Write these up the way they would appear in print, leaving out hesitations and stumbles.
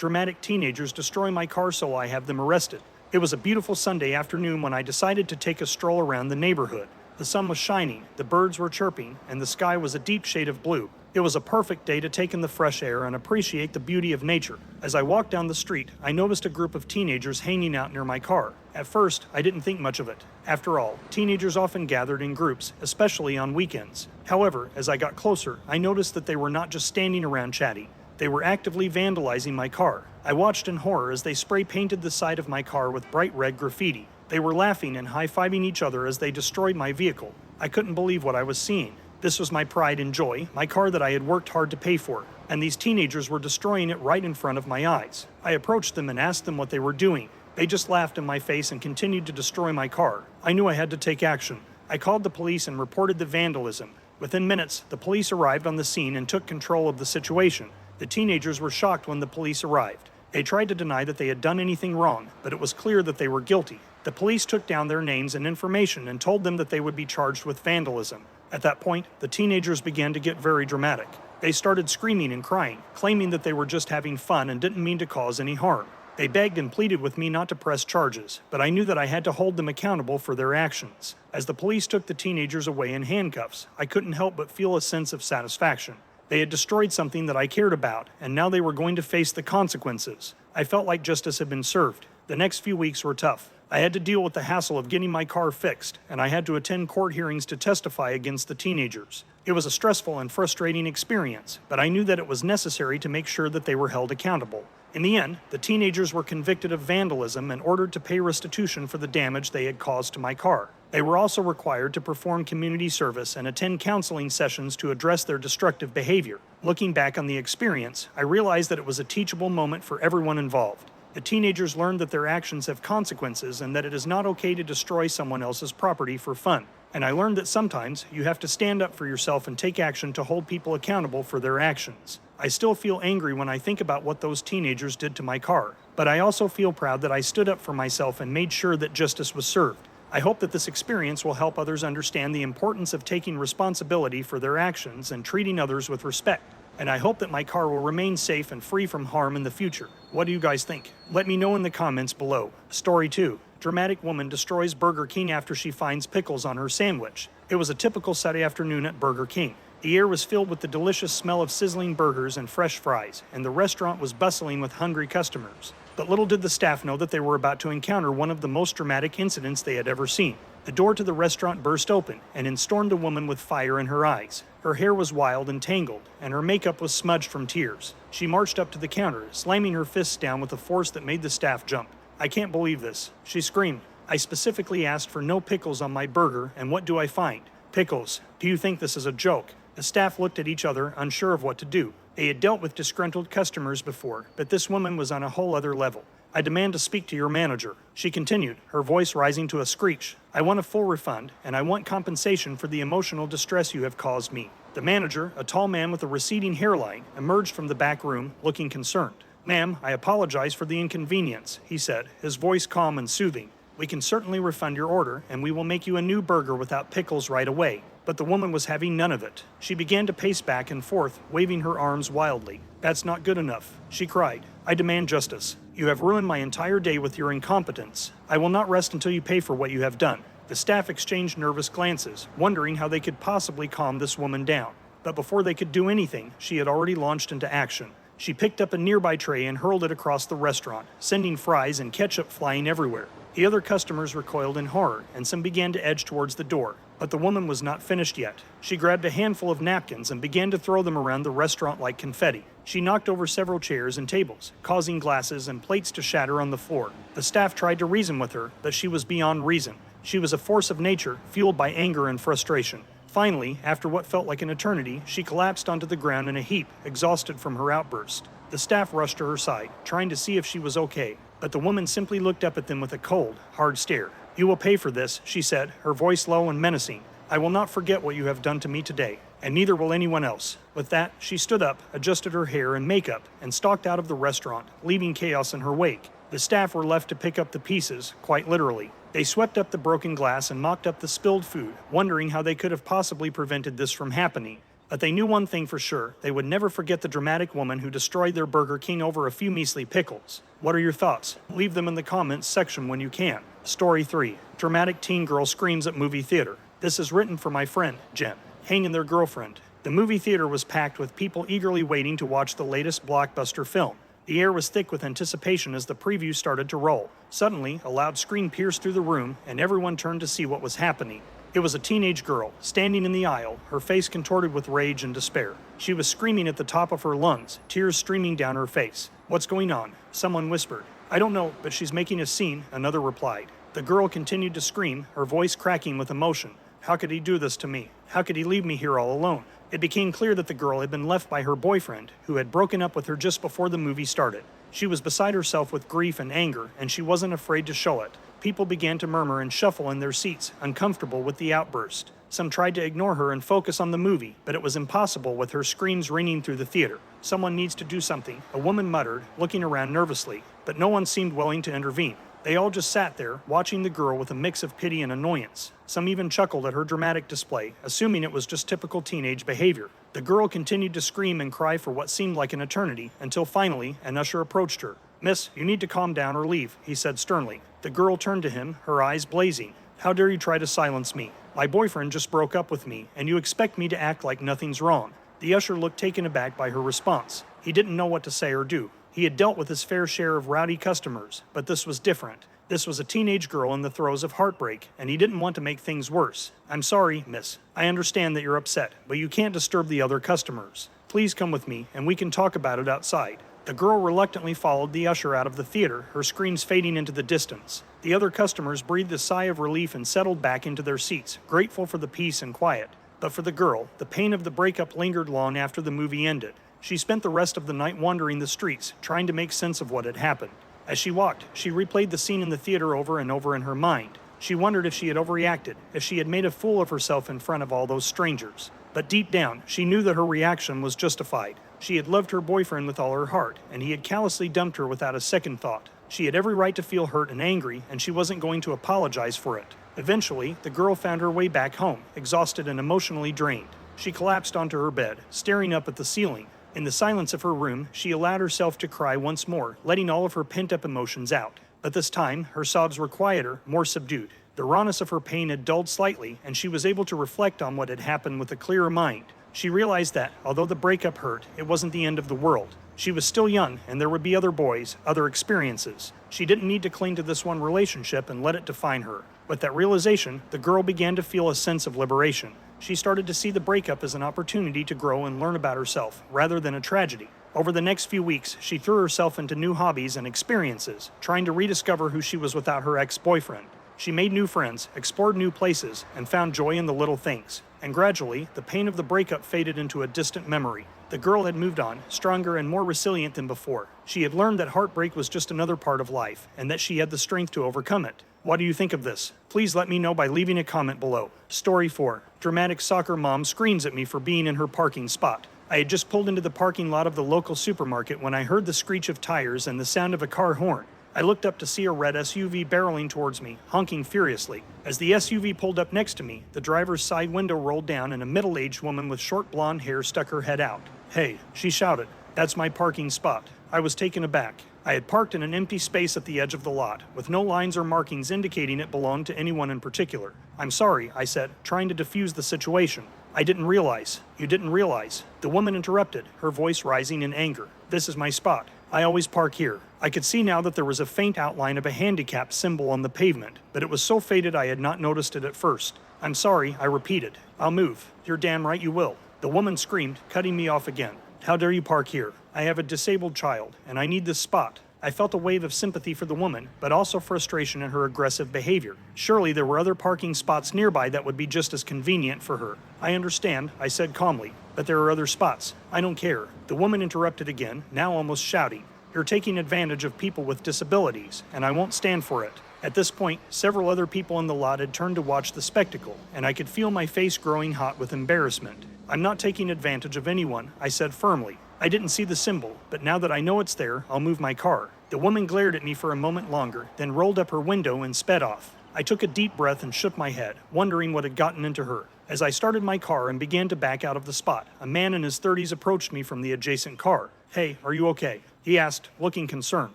Dramatic teenagers destroy my car, so I have them arrested. It was a beautiful Sunday afternoon when I decided to take a stroll around the neighborhood. The sun was shining, the birds were chirping, and the sky was a deep shade of blue. It was a perfect day to take in the fresh air and appreciate the beauty of nature. As I walked down the street, I noticed a group of teenagers hanging out near my car. At first, I didn't think much of it. After all, teenagers often gathered in groups, especially on weekends. However, as I got closer, I noticed that they were not just standing around chatting. They were actively vandalizing my car. I watched in horror as they spray painted the side of my car with bright red graffiti. They were laughing and high-fiving each other as they destroyed my vehicle. I couldn't believe what I was seeing. This was my pride and joy, my car that I had worked hard to pay for, and these teenagers were destroying it right in front of my eyes. I approached them and asked them what they were doing. They just laughed in my face and continued to destroy my car. I knew I had to take action. I called the police and reported the vandalism. Within minutes, the police arrived on the scene and took control of the situation. The teenagers were shocked when the police arrived. They tried to deny that they had done anything wrong, but it was clear that they were guilty. The police took down their names and information and told them that they would be charged with vandalism. At that point, the teenagers began to get very dramatic. They started screaming and crying, claiming that they were just having fun and didn't mean to cause any harm. They begged and pleaded with me not to press charges, but I knew that I had to hold them accountable for their actions. As the police took the teenagers away in handcuffs, I couldn't help but feel a sense of satisfaction. They had destroyed something that I cared about, and now they were going to face the consequences. I felt like justice had been served. The next few weeks were tough. I had to deal with the hassle of getting my car fixed, and I had to attend court hearings to testify against the teenagers. It was a stressful and frustrating experience, but I knew that it was necessary to make sure that they were held accountable. In the end, the teenagers were convicted of vandalism and ordered to pay restitution for the damage they had caused to my car. They were also required to perform community service and attend counseling sessions to address their destructive behavior. Looking back on the experience, I realized that it was a teachable moment for everyone involved. The teenagers learned that their actions have consequences and that it is not okay to destroy someone else's property for fun. And I learned that sometimes you have to stand up for yourself and take action to hold people accountable for their actions. I still feel angry when I think about what those teenagers did to my car, but I also feel proud that I stood up for myself and made sure that justice was served. I hope that this experience will help others understand the importance of taking responsibility for their actions and treating others with respect. And I hope that my car will remain safe and free from harm in the future. What do you guys think? Let me know in the comments below. Story 2. Dramatic woman destroys Burger King after she finds pickles on her sandwich. It was a typical Saturday afternoon at Burger King. The air was filled with the delicious smell of sizzling burgers and fresh fries, and the restaurant was bustling with hungry customers. But little did the staff know that they were about to encounter one of the most dramatic incidents they had ever seen. The door to the restaurant burst open, and in stormed a woman with fire in her eyes. Her hair was wild and tangled, and her makeup was smudged from tears. She marched up to the counter, slamming her fists down with a force that made the staff jump. "I can't believe this," she screamed. "I specifically asked for no pickles on my burger, and what do I find? Pickles. Do you think this is a joke?" The staff looked at each other, unsure of what to do. They had dealt with disgruntled customers before, but this woman was on a whole other level. "I demand to speak to your manager," she continued, her voice rising to a screech. "I want a full refund, and I want compensation for the emotional distress you have caused me." The manager, a tall man with a receding hairline, emerged from the back room, looking concerned. "Ma'am, I apologize for the inconvenience," he said, his voice calm and soothing. "We can certainly refund your order, and we will make you a new burger without pickles right away." But the woman was having none of it. She began to pace back and forth, waving her arms wildly. "That's not good enough," she cried. "I demand justice. You have ruined my entire day with your incompetence. I will not rest until you pay for what you have done." The staff exchanged nervous glances, wondering how they could possibly calm this woman down. But before they could do anything, she had already launched into action. She picked up a nearby tray and hurled it across the restaurant, sending fries and ketchup flying everywhere. The other customers recoiled in horror, and some began to edge towards the door. But the woman was not finished yet. She grabbed a handful of napkins and began to throw them around the restaurant like confetti. She knocked over several chairs and tables, causing glasses and plates to shatter on the floor. The staff tried to reason with her, but she was beyond reason. She was a force of nature, fueled by anger and frustration. Finally, after what felt like an eternity, she collapsed onto the ground in a heap, exhausted from her outburst. The staff rushed to her side, trying to see if she was okay, but the woman simply looked up at them with a cold, hard stare. "You will pay for this," she said, her voice low and menacing. "I will not forget what you have done to me today, and neither will anyone else." With that, she stood up, adjusted her hair and makeup, and stalked out of the restaurant, leaving chaos in her wake. The staff were left to pick up the pieces, quite literally. They swept up the broken glass and mopped up the spilled food, wondering how they could have possibly prevented this from happening. But they knew one thing for sure. They would never forget the dramatic woman who destroyed their Burger King over a few measly pickles. What are your thoughts? Leave them in the comments section when you can. Story 3. Dramatic teen girl screams at movie theater. This is written for my friend, Jen, Hang and their girlfriend. The movie theater was packed with people eagerly waiting to watch the latest blockbuster film. The air was thick with anticipation as the preview started to roll. Suddenly, a loud scream pierced through the room, and everyone turned to see what was happening. It was a teenage girl, standing in the aisle, her face contorted with rage and despair. She was screaming at the top of her lungs, tears streaming down her face. "What's going on?" Someone whispered. "I don't know, but she's making a scene," another replied. The girl continued to scream, her voice cracking with emotion. "How could he do this to me? How could he leave me here all alone?" It became clear that the girl had been left by her boyfriend, who had broken up with her just before the movie started. She was beside herself with grief and anger, and she wasn't afraid to show it. People began to murmur and shuffle in their seats, uncomfortable with the outburst. Some tried to ignore her and focus on the movie, but it was impossible with her screams ringing through the theater. "Someone needs to do something," a woman muttered, looking around nervously, but no one seemed willing to intervene. They all just sat there, watching the girl with a mix of pity and annoyance. Some even chuckled at her dramatic display, assuming it was just typical teenage behavior. The girl continued to scream and cry for what seemed like an eternity, until finally, an usher approached her. "Miss, you need to calm down or leave," he said sternly. The girl turned to him, her eyes blazing. "How dare you try to silence me? My boyfriend just broke up with me, and you expect me to act like nothing's wrong." The usher looked taken aback by her response. He didn't know what to say or do. He had dealt with his fair share of rowdy customers, but this was different. This was a teenage girl in the throes of heartbreak, and he didn't want to make things worse. "I'm sorry, miss. I understand that you're upset, but you can't disturb the other customers. Please come with me, and we can talk about it outside." The girl reluctantly followed the usher out of the theater, her screams fading into the distance. The other customers breathed a sigh of relief and settled back into their seats, grateful for the peace and quiet. But for the girl, the pain of the breakup lingered long after the movie ended. She spent the rest of the night wandering the streets, trying to make sense of what had happened. As she walked, she replayed the scene in the theater over and over in her mind. She wondered if she had overreacted, if she had made a fool of herself in front of all those strangers. But deep down, she knew that her reaction was justified. She had loved her boyfriend with all her heart, and he had callously dumped her without a second thought. She had every right to feel hurt and angry, and she wasn't going to apologize for it. Eventually, the girl found her way back home, exhausted and emotionally drained. She collapsed onto her bed, staring up at the ceiling. In the silence of her room, she allowed herself to cry once more, letting all of her pent-up emotions out. But this time, her sobs were quieter, more subdued. The rawness of her pain had dulled slightly, and she was able to reflect on what had happened with a clearer mind. She realized that, although the breakup hurt, it wasn't the end of the world. She was still young, and there would be other boys, other experiences. She didn't need to cling to this one relationship and let it define her. With that realization, the girl began to feel a sense of liberation. She started to see the breakup as an opportunity to grow and learn about herself, rather than a tragedy. Over the next few weeks, she threw herself into new hobbies and experiences, trying to rediscover who she was without her ex-boyfriend. She made new friends, explored new places, and found joy in the little things. And gradually, the pain of the breakup faded into a distant memory. The girl had moved on, stronger and more resilient than before. She had learned that heartbreak was just another part of life, and that she had the strength to overcome it. What do you think of this? Please let me know by leaving a comment below. Story 4. Dramatic soccer mom screams at me for being in her parking spot. I had just pulled into the parking lot of the local supermarket when I heard the screech of tires and the sound of a car horn. I looked up to see a red SUV barreling towards me, honking furiously. As the SUV pulled up next to me, the driver's side window rolled down and a middle-aged woman with short blonde hair stuck her head out. "Hey," she shouted. "That's my parking spot." I was taken aback. I had parked in an empty space at the edge of the lot, with no lines or markings indicating it belonged to anyone in particular. "I'm sorry," I said, trying to defuse the situation. "I didn't realize." "You didn't realize?" The woman interrupted, her voice rising in anger. "This is my spot. I always park here." I could see now that there was a faint outline of a handicap symbol on the pavement, but it was so faded I had not noticed it at first. "I'm sorry," I repeated. "I'll move." "You're damn right you will." The woman screamed, cutting me off again. "How dare you park here? I have a disabled child, and I need this spot." I felt a wave of sympathy for the woman, but also frustration at her aggressive behavior. Surely there were other parking spots nearby that would be just as convenient for her. "I understand," I said calmly, "but there are other spots. I don't care." The woman interrupted again, now almost shouting. "You're taking advantage of people with disabilities, and I won't stand for it." At this point, several other people in the lot had turned to watch the spectacle, and I could feel my face growing hot with embarrassment. "I'm not taking advantage of anyone," I said firmly. "I didn't see the symbol, but now that I know it's there, I'll move my car." The woman glared at me for a moment longer, then rolled up her window and sped off. I took a deep breath and shook my head, wondering what had gotten into her. As I started my car and began to back out of the spot, a man in his 30s approached me from the adjacent car. "Hey, are you okay?" he asked, looking concerned.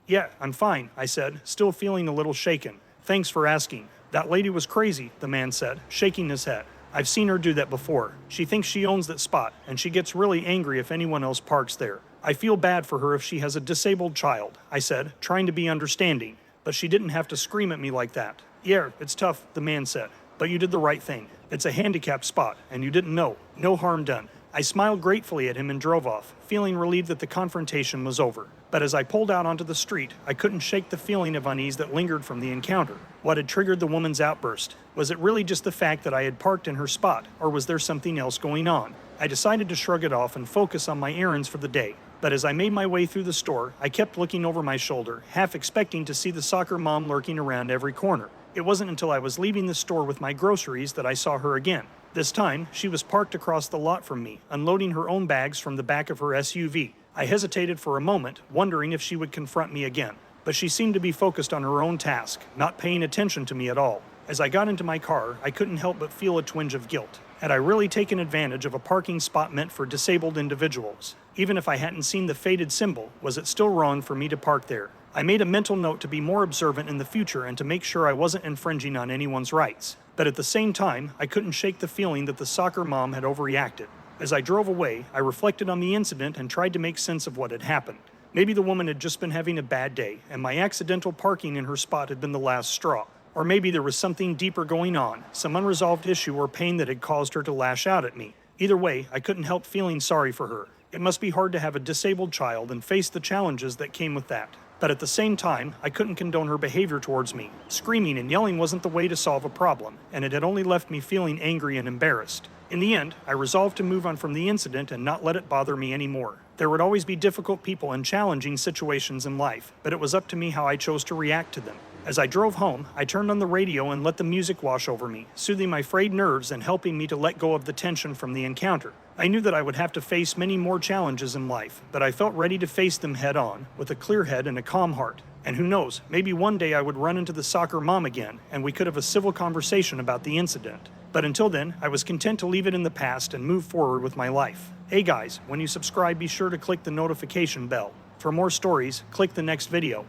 "Yeah, I'm fine," I said, still feeling a little shaken. "Thanks for asking." "That lady was crazy," the man said, shaking his head. "I've seen her do that before. She thinks she owns that spot, and she gets really angry if anyone else parks there. I feel bad for her if she has a disabled child," I said, trying to be understanding, but she didn't have to scream at me like that. "Yeah, it's tough," the man said, "but you did the right thing. It's a handicapped spot, and you didn't know. No harm done." I smiled gratefully at him and drove off, feeling relieved that the confrontation was over. But as I pulled out onto the street, I couldn't shake the feeling of unease that lingered from the encounter. What had triggered the woman's outburst? Was it really just the fact that I had parked in her spot, or was there something else going on? I decided to shrug it off and focus on my errands for the day. But as I made my way through the store, I kept looking over my shoulder, half expecting to see the soccer mom lurking around every corner. It wasn't until I was leaving the store with my groceries that I saw her again. This time, she was parked across the lot from me, unloading her own bags from the back of her SUV. I hesitated for a moment, wondering if she would confront me again. But she seemed to be focused on her own task, not paying attention to me at all. As I got into my car, I couldn't help but feel a twinge of guilt. Had I really taken advantage of a parking spot meant for disabled individuals? Even if I hadn't seen the faded symbol, was it still wrong for me to park there? I made a mental note to be more observant in the future and to make sure I wasn't infringing on anyone's rights. But at the same time, I couldn't shake the feeling that the soccer mom had overreacted. As I drove away, I reflected on the incident and tried to make sense of what had happened. Maybe the woman had just been having a bad day, and my accidental parking in her spot had been the last straw. Or maybe there was something deeper going on, some unresolved issue or pain that had caused her to lash out at me. Either way, I couldn't help feeling sorry for her. It must be hard to have a disabled child and face the challenges that came with that. But at the same time, I couldn't condone her behavior towards me. Screaming and yelling wasn't the way to solve a problem, and it had only left me feeling angry and embarrassed. In the end, I resolved to move on from the incident and not let it bother me anymore. There would always be difficult people and challenging situations in life, but it was up to me how I chose to react to them. As I drove home, I turned on the radio and let the music wash over me, soothing my frayed nerves and helping me to let go of the tension from the encounter. I knew that I would have to face many more challenges in life, but I felt ready to face them head on, with a clear head and a calm heart. And who knows, maybe one day I would run into the soccer mom again, and we could have a civil conversation about the incident. But until then, I was content to leave it in the past and move forward with my life. Hey guys, when you subscribe, be sure to click the notification bell. For more stories, click the next video.